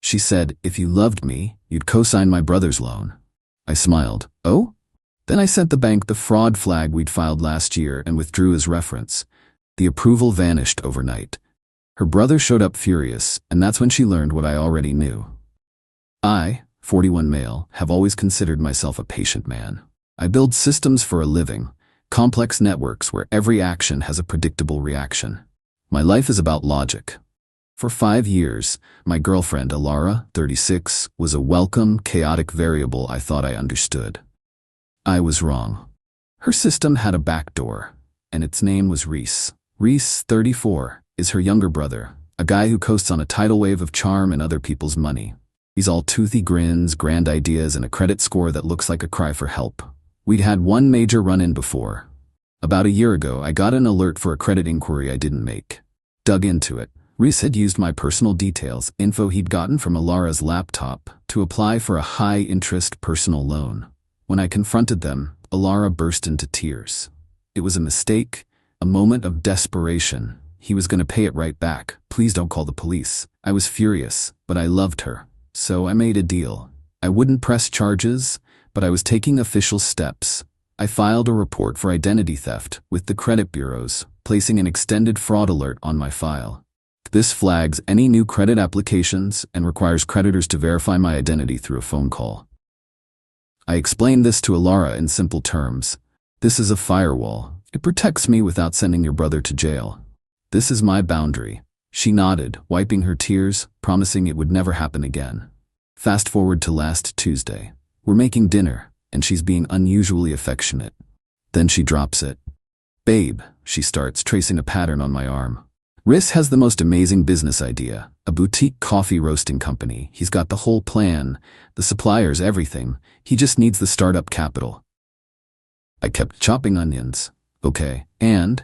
She said, if you loved me, you'd co-sign my brother's loan. I smiled. Oh? Then I sent the bank the fraud flag we'd filed last year and withdrew as reference. The approval vanished overnight. Her brother showed up furious, and that's when she learned what I already knew. I, 41 male, have always considered myself a patient man. I build systems for a living, complex networks where every action has a predictable reaction. My life is about logic. For 5 years, my girlfriend, Alara, 36, was a welcome, chaotic variable I thought I understood. I was wrong. Her system had a backdoor, and its name was Reese. Reese, 34, is her younger brother, a guy who coasts on a tidal wave of charm and other people's money. He's all toothy grins, grand ideas, and a credit score that looks like a cry for help. We'd had one major run-in before. About a year ago, I got an alert for a credit inquiry I didn't make. Dug into it. Reese had used my personal details, info he'd gotten from Alara's laptop, to apply for a high-interest personal loan. When I confronted them, Alara burst into tears. It was a mistake, a moment of desperation. He was going to pay it right back. Please don't call the police. I was furious, but I loved her. So I made a deal. I wouldn't press charges, but I was taking official steps. I filed a report for identity theft with the credit bureaus, placing an extended fraud alert on my file. This flags any new credit applications and requires creditors to verify my identity through a phone call. I explained this to Alara in simple terms. This is a firewall. It protects me without sending your brother to jail. This is my boundary. She nodded, wiping her tears, promising it would never happen again. Fast forward to last Tuesday. We're making dinner, and she's being unusually affectionate. Then she drops it. Babe, she starts, tracing a pattern on my arm. Riss has the most amazing business idea, a boutique coffee roasting company. He's got the whole plan, the suppliers, everything. He just needs the startup capital. I kept chopping onions. Okay, and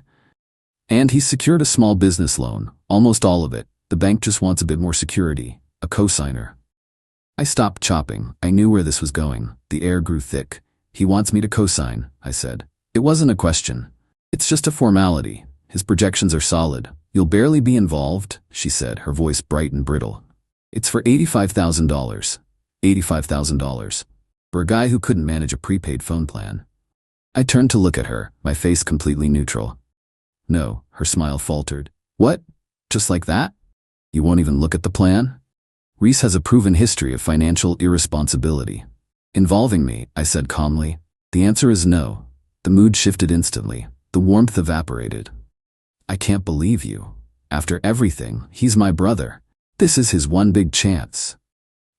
he's secured a small business loan, almost all of it. The bank just wants a bit more security, a cosigner. I stopped chopping. I knew where this was going. The air grew thick. He wants me to cosign, I said. It wasn't a question. It's just a formality. His projections are solid. You'll barely be involved, she said, her voice bright and brittle. It's for $85,000. $85,000. For a guy who couldn't manage a prepaid phone plan. I turned to look at her, my face completely neutral. No, her smile faltered. What? Just like that? You won't even look at the plan? Reese has a proven history of financial irresponsibility. Involving me, I said calmly. The answer is no. The mood shifted instantly. The warmth evaporated. I can't believe you. After everything, he's my brother. This is his one big chance.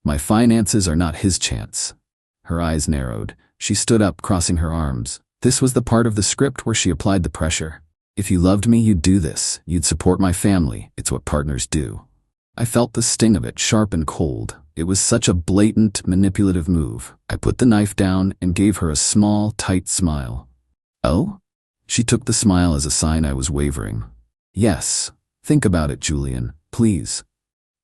My finances are not his chance. Her eyes narrowed. She stood up, crossing her arms. This was the part of the script where she applied the pressure. If you loved me, you'd do this. You'd support my family. It's what partners do. I felt the sting of it, sharp and cold. It was such a blatant, manipulative move. I put the knife down and gave her a small, tight smile. Oh? She took the smile as a sign I was wavering. Yes. Think about it, Julian. Please.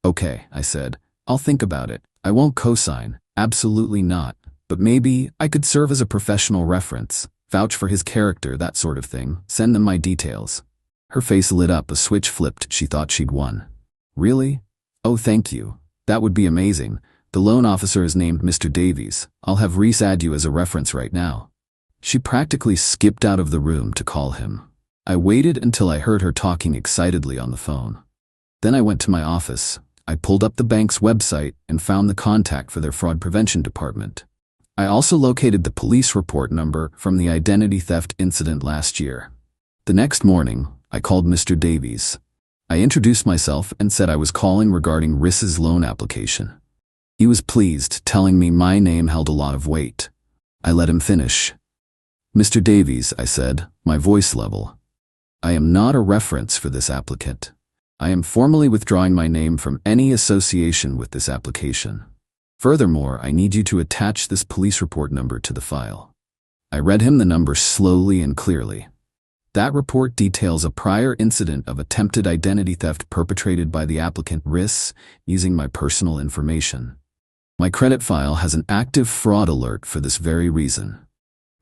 Okay, I said. I'll think about it. I won't cosign. Absolutely not. But maybe I could serve as a professional reference. Vouch for his character, that sort of thing. Send them my details. Her face lit up. A switch flipped. She thought she'd won. Really? Oh, thank you. That would be amazing. The loan officer is named Mr. Davies. I'll have Reese add you as a reference right now. She practically skipped out of the room to call him. I waited until I heard her talking excitedly on the phone. Then I went to my office. I pulled up the bank's website and found the contact for their fraud prevention department. I also located the police report number from the identity theft incident last year. The next morning, I called Mr. Davies. I introduced myself and said I was calling regarding Riss's loan application. He was pleased, telling me my name held a lot of weight. I let him finish. Mr. Davies, I said, my voice level. I am not a reference for this applicant. I am formally withdrawing my name from any association with this application. Furthermore, I need you to attach this police report number to the file. I read him the number slowly and clearly. That report details a prior incident of attempted identity theft perpetrated by the applicant Riss using my personal information. My credit file has an active fraud alert for this very reason.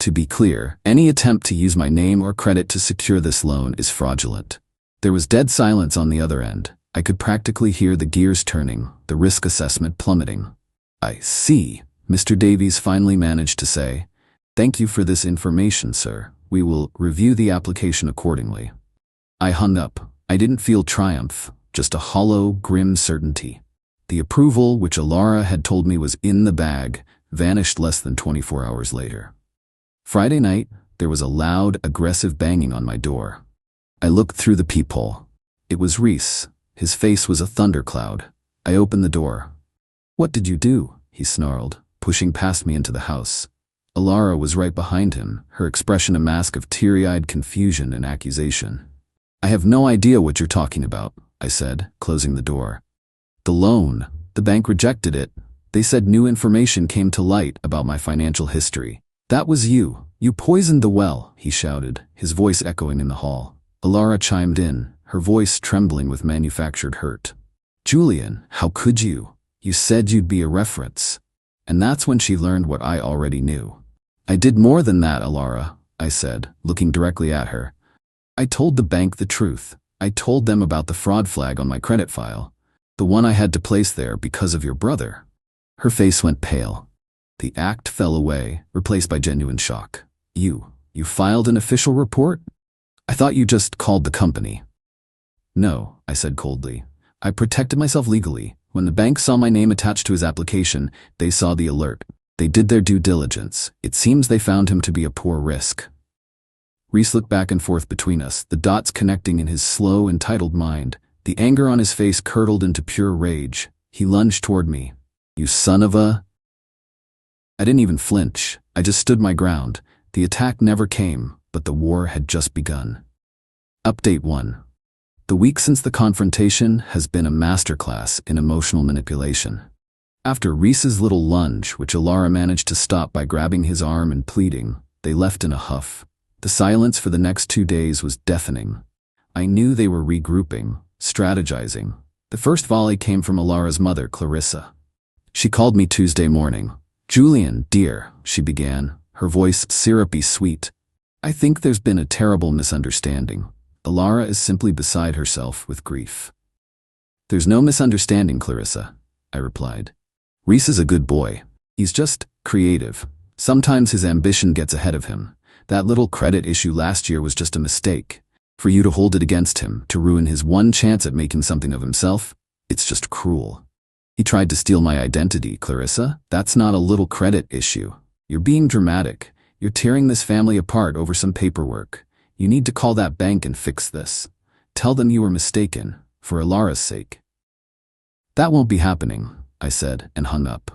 To be clear, any attempt to use my name or credit to secure this loan is fraudulent. There was dead silence on the other end. I could practically hear the gears turning, the risk assessment plummeting. "I see," Mr. Davies finally managed to say. "Thank you for this information, sir. We will review the application accordingly." I hung up. I didn't feel triumph, just a hollow, grim certainty. The approval, which Alara had told me was in the bag, vanished less than 24 hours later. Friday night, there was a loud, aggressive banging on my door. I looked through the peephole. It was Reese. His face was a thundercloud. I opened the door. "What did you do?" he snarled, pushing past me into the house. Alara was right behind him, her expression a mask of teary-eyed confusion and accusation. "I have no idea what you're talking about," I said, closing the door. "The loan. The bank rejected it. They said new information came to light about my financial history. That was you. You poisoned the well," he shouted, his voice echoing in the hall. Alara chimed in, her voice trembling with manufactured hurt. "Julian, how could you? You said you'd be a reference." And that's when she learned what I already knew. "I did more than that, Alara," I said, looking directly at her. "I told the bank the truth. I told them about the fraud flag on my credit file, the one I had to place there because of your brother." Her face went pale. The act fell away, replaced by genuine shock. You filed an official report? I thought you just called the company." "No," I said coldly. "I protected myself legally. When the bank saw my name attached to his application, they saw the alert. They did their due diligence. It seems they found him to be a poor risk." Reese looked back and forth between us, the dots connecting in his slow, entitled mind. The anger on his face curdled into pure rage. He lunged toward me. "You son of a—" I didn't even flinch. I just stood my ground. The attack never came, but the war had just begun. Update 1. The week since the confrontation has been a masterclass in emotional manipulation. After Reese's little lunge, which Alara managed to stop by grabbing his arm and pleading, they left in a huff. The silence for the next 2 days was deafening. I knew they were regrouping, strategizing. The first volley came from Alara's mother, Clarissa. She called me Tuesday morning. "Julian, dear," she began, her voice syrupy sweet. "I think there's been a terrible misunderstanding. Alara is simply beside herself with grief." "There's no misunderstanding, Clarissa," I replied. "Reese is a good boy. He's just creative. Sometimes his ambition gets ahead of him. That little credit issue last year was just a mistake. For you to hold it against him, to ruin his one chance at making something of himself, it's just cruel. He tried to steal my identity, Clarissa. That's not a little credit issue. You're being dramatic. You're tearing this family apart over some paperwork. You need to call that bank and fix this. Tell them you were mistaken, for Alara's sake." "That won't be happening," I said, and hung up.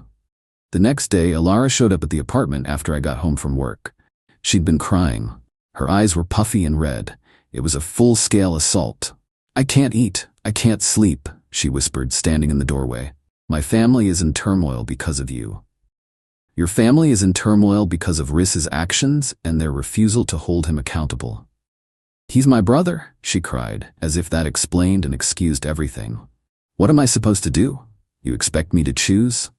The next day, Alara showed up at the apartment after I got home from work. She'd been crying. Her eyes were puffy and red. It was a full-scale assault. "I can't eat. I can't sleep," she whispered, standing in the doorway. "My family is in turmoil because of you." "Your family is in turmoil because of Reese's actions and their refusal to hold him accountable." "He's my brother," she cried, as if that explained and excused everything. "What am I supposed to do? You expect me to choose?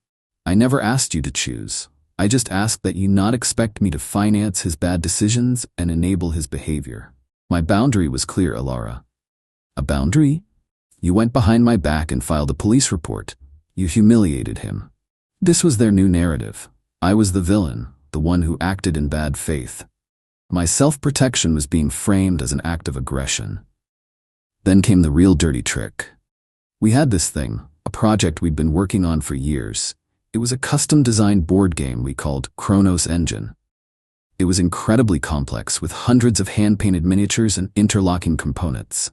I never asked you to choose. I just asked that you not expect me to finance his bad decisions and enable his behavior. My boundary was clear, Alara." "A boundary? You went behind my back and filed a police report. You humiliated him." This was their new narrative. I was the villain, the one who acted in bad faith. My self-protection was being framed as an act of aggression. Then came the real dirty trick. We had this thing, a project we'd been working on for years. It was a custom-designed board game we called Chronos Engine. It was incredibly complex, with hundreds of hand-painted miniatures and interlocking components.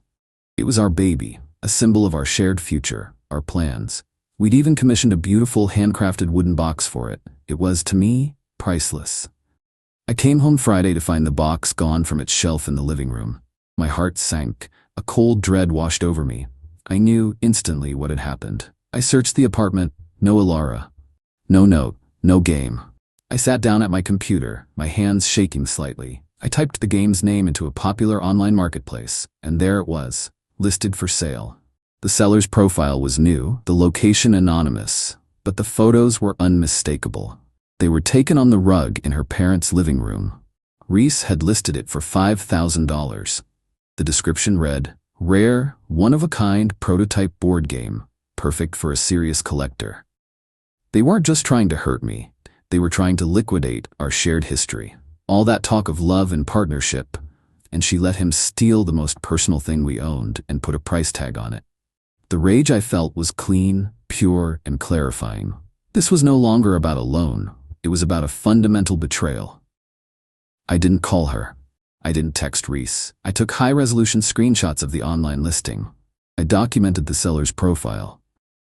It was our baby, a symbol of our shared future, our plans. We'd even commissioned a beautiful handcrafted wooden box for it. It was, to me, priceless. I came home Friday to find the box gone from its shelf in the living room. My heart sank. A cold dread washed over me. I knew instantly what had happened. I searched the apartment. No Alara. No note. No game. I sat down at my computer, my hands shaking slightly. I typed the game's name into a popular online marketplace, and there it was, listed for sale. The seller's profile was new, the location anonymous, but the photos were unmistakable. They were taken on the rug in her parents' living room. Reese had listed it for $5,000. The description read, Rare, one-of-a-kind prototype board game, perfect for a serious collector. They weren't just trying to hurt me, they were trying to liquidate our shared history. All that talk of love and partnership, and she let him steal the most personal thing we owned and put a price tag on it. The rage I felt was clean, pure, and clarifying. This was no longer about a loan, it was about a fundamental betrayal. I didn't call her. I didn't text Reese. I took high-resolution screenshots of the online listing. I documented the seller's profile.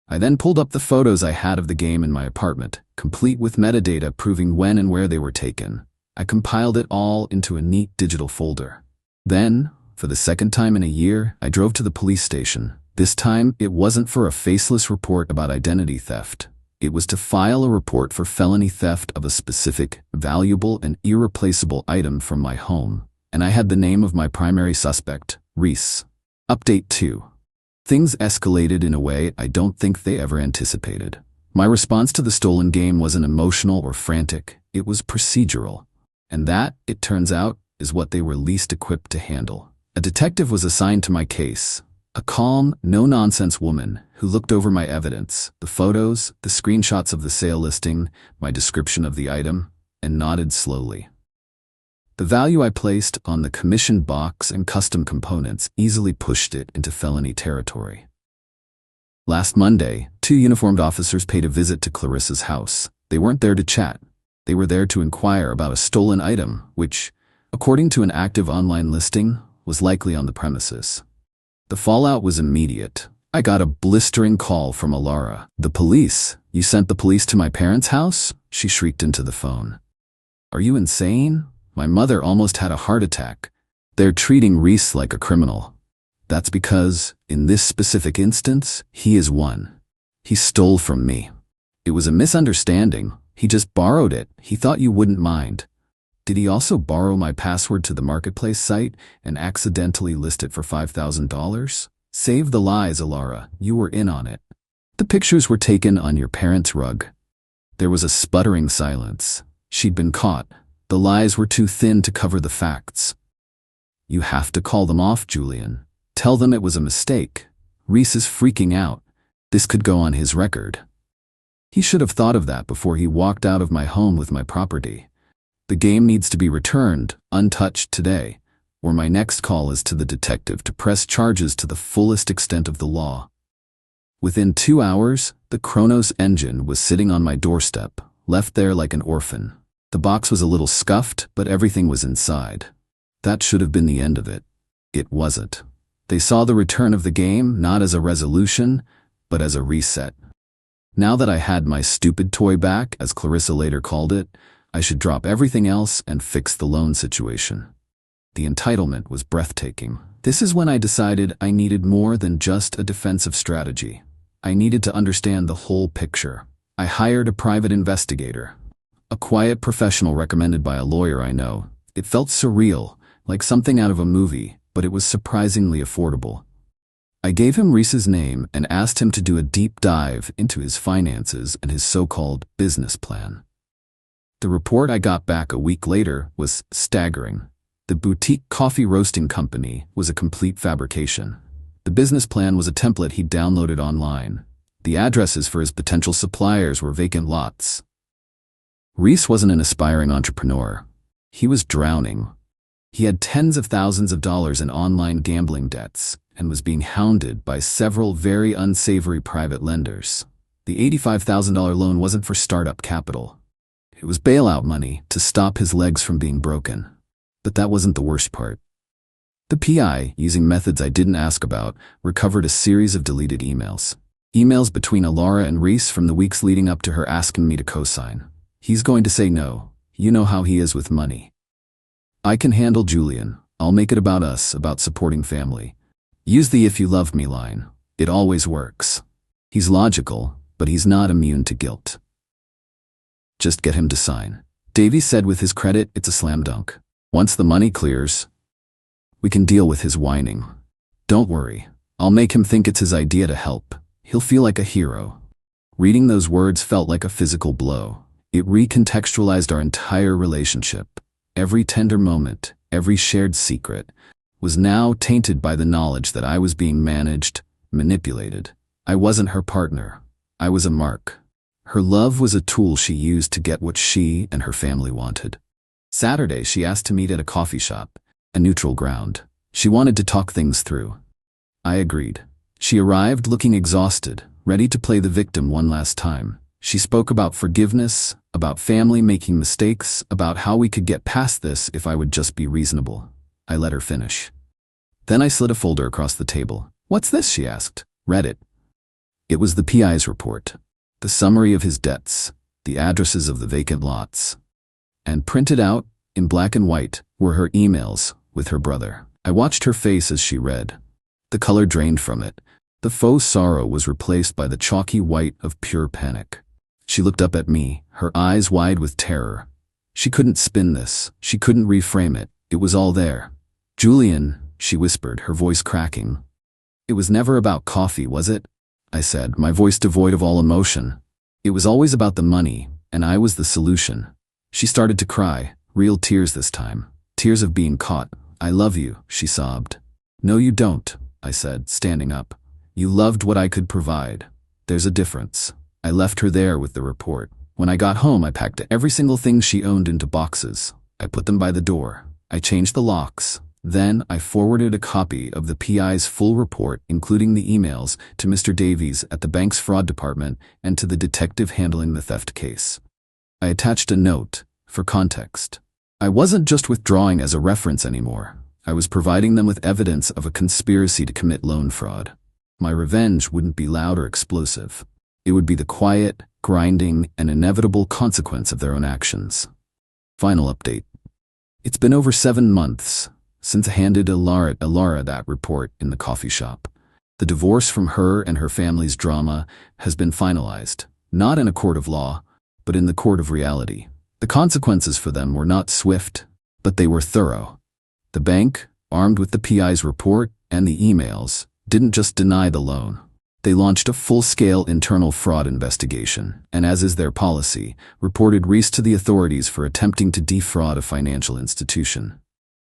I then pulled up the photos I had of the game in my apartment, complete with metadata proving when and where they were taken. I compiled it all into a neat digital folder. Then, for the second time in a year, I drove to the police station. This time, it wasn't for a faceless report about identity theft. It was to file a report for felony theft of a specific, valuable, and irreplaceable item from my home. And I had the name of my primary suspect, Reese. Update 2. Things escalated in a way I don't think they ever anticipated. My response to the stolen game wasn't emotional or frantic, it was procedural. And that, it turns out, is what they were least equipped to handle. A detective was assigned to my case. A calm, no-nonsense woman who looked over my evidence, the photos, the screenshots of the sale listing, my description of the item, and nodded slowly. The value I placed on the commission box and custom components easily pushed it into felony territory. Last Monday, 2 uniformed officers paid a visit to Clarissa's house. They weren't there to chat. They were there to inquire about a stolen item, which, according to an active online listing, was likely on the premises. The fallout was immediate. I got a blistering call from Alara. "The police? You sent the police to my parents' house?" She shrieked into the phone. "Are you insane? My mother almost had a heart attack. They're treating Reese like a criminal. That's because, in this specific instance, he is one. He stole from me. It was a misunderstanding. He just borrowed it. He thought you wouldn't mind. Did he also borrow my password to the marketplace site and accidentally list it for $5,000? Save the lies, Alara. You were in on it. The pictures were taken on your parents' rug." There was a sputtering silence. She'd been caught. The lies were too thin to cover the facts. "You have to call them off, Julian. Tell them it was a mistake. Reese is freaking out. This could go on his record." He should have thought of that before he walked out of my home with my property. The game needs to be returned, untouched today, or my next call is to the detective to press charges to the fullest extent of the law. Within 2 hours, the Chronos engine was sitting on my doorstep, left there like an orphan. The box was a little scuffed, but everything was inside. That should have been the end of it. It wasn't. They saw the return of the game not as a resolution, but as a reset. Now that I had my stupid toy back, as Clarissa later called it, I should drop everything else and fix the loan situation. The entitlement was breathtaking. This is when I decided I needed more than just a defensive strategy. I needed to understand the whole picture. I hired a private investigator. A quiet professional recommended by a lawyer I know. It felt surreal, like something out of a movie, but it was surprisingly affordable. I gave him Reese's name and asked him to do a deep dive into his finances and his so-called business plan. The report I got back a week later was staggering. The boutique coffee roasting company was a complete fabrication. The business plan was a template he'd downloaded online. The addresses for his potential suppliers were vacant lots. Reese wasn't an aspiring entrepreneur. He was drowning. He had tens of thousands of dollars in online gambling debts and was being hounded by several very unsavory private lenders. The $85,000 loan wasn't for startup capital. It was bailout money to stop his legs from being broken. But that wasn't the worst part. The PI, using methods I didn't ask about, recovered a series of deleted emails. Emails between Alara and Reese from the weeks leading up to her asking me to co-sign. He's going to say no. You know how he is with money. "I can handle Julian. I'll make it about us, about supporting family. Use the 'if you love me' line. It always works." He's logical, but he's not immune to guilt. "Just get him to sign." Davey said with his credit, it's a slam dunk. "Once the money clears, we can deal with his whining. Don't worry. I'll make him think it's his idea to help. He'll feel like a hero." Reading those words felt like a physical blow. It recontextualized our entire relationship. Every tender moment, every shared secret, was now tainted by the knowledge that I was being managed, manipulated. I wasn't her partner. I was a mark. Her love was a tool she used to get what she and her family wanted. Saturday, she asked to meet at a coffee shop, a neutral ground. She wanted to talk things through. I agreed. She arrived looking exhausted, ready to play the victim one last time. She spoke about forgiveness, about family making mistakes, about how we could get past this if I would just be reasonable. I let her finish. Then I slid a folder across the table. "What's this?" she asked. "Read it." It was the PI's report, the summary of his debts, the addresses of the vacant lots. And printed out, in black and white, were her emails with her brother. I watched her face as she read. The color drained from it. The faux sorrow was replaced by the chalky white of pure panic. She looked up at me, her eyes wide with terror. She couldn't spin this. She couldn't reframe it. It was all there. "Julian," she whispered, her voice cracking. "It was never about coffee, was it?" I said, my voice devoid of all emotion. "It was always about the money, and I was the solution." She started to cry, real tears this time. Tears of being caught. "I love you," she sobbed. "No, you don't," I said, standing up. "You loved what I could provide. There's a difference." I left her there with the report. When I got home, I packed every single thing she owned into boxes. I put them by the door. I changed the locks. Then I forwarded a copy of the PI's full report, including the emails, to Mr. Davies at the bank's fraud department and to the detective handling the theft case. I attached a note, for context. I wasn't just withdrawing as a reference anymore. I was providing them with evidence of a conspiracy to commit loan fraud. My revenge wouldn't be loud or explosive. It would be the quiet, grinding, and inevitable consequence of their own actions. Final update. It's been over 7 months since I handed Alara that report in the coffee shop. The divorce from her and her family's drama has been finalized, not in a court of law, but in the court of reality. The consequences for them were not swift, but they were thorough. The bank, armed with the PI's report and the emails, didn't just deny the loan. They launched a full-scale internal fraud investigation, and as is their policy, reported Reese to the authorities for attempting to defraud a financial institution.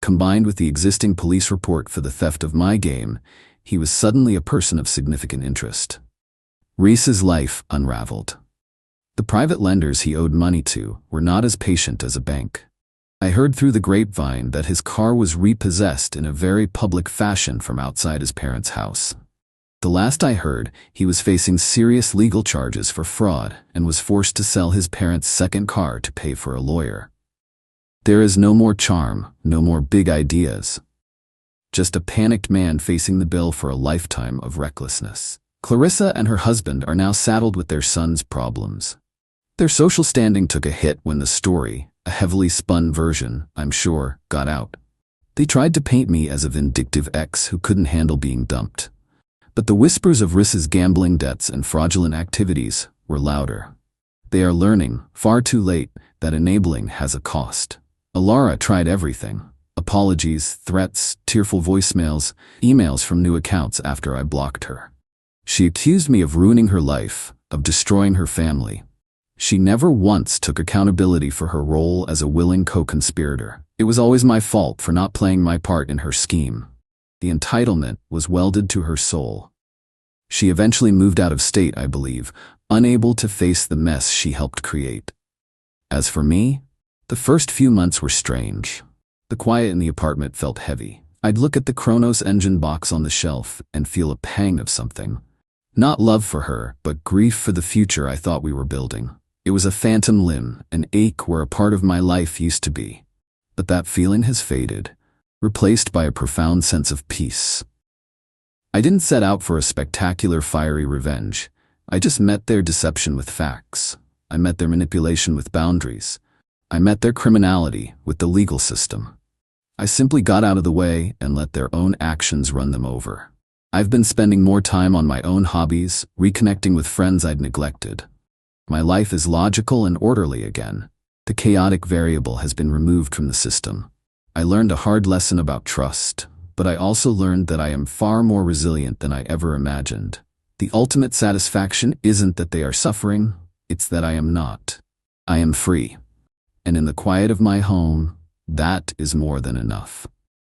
Combined with the existing police report for the theft of my game, he was suddenly a person of significant interest. Reese's life unraveled. The private lenders he owed money to were not as patient as a bank. I heard through the grapevine that his car was repossessed in a very public fashion from outside his parents' house. The last I heard, he was facing serious legal charges for fraud and was forced to sell his parents' second car to pay for a lawyer. There is no more charm, no more big ideas. Just a panicked man facing the bill for a lifetime of recklessness. Clarissa and her husband are now saddled with their son's problems. Their social standing took a hit when the story, a heavily spun version, I'm sure, got out. They tried to paint me as a vindictive ex who couldn't handle being dumped. But the whispers of Rissa's gambling debts and fraudulent activities were louder. They are learning, far too late, that enabling has a cost. Alara tried everything. Apologies, threats, tearful voicemails, emails from new accounts after I blocked her. She accused me of ruining her life, of destroying her family. She never once took accountability for her role as a willing co-conspirator. It was always my fault for not playing my part in her scheme. The entitlement was welded to her soul. She eventually moved out of state, I believe, unable to face the mess she helped create. As for me, the first few months were strange. The quiet in the apartment felt heavy. I'd look at the Kronos engine box on the shelf and feel a pang of something. Not love for her, but grief for the future I thought we were building. It was a phantom limb, an ache where a part of my life used to be. But that feeling has faded, replaced by a profound sense of peace. I didn't set out for a spectacular fiery revenge. I just met their deception with facts. I met their manipulation with boundaries. I met their criminality with the legal system. I simply got out of the way and let their own actions run them over. I've been spending more time on my own hobbies, reconnecting with friends I'd neglected. My life is logical and orderly again. The chaotic variable has been removed from the system. I learned a hard lesson about trust, but I also learned that I am far more resilient than I ever imagined. The ultimate satisfaction isn't that they are suffering, it's that I am not. I am free. And in the quiet of my home, that is more than enough.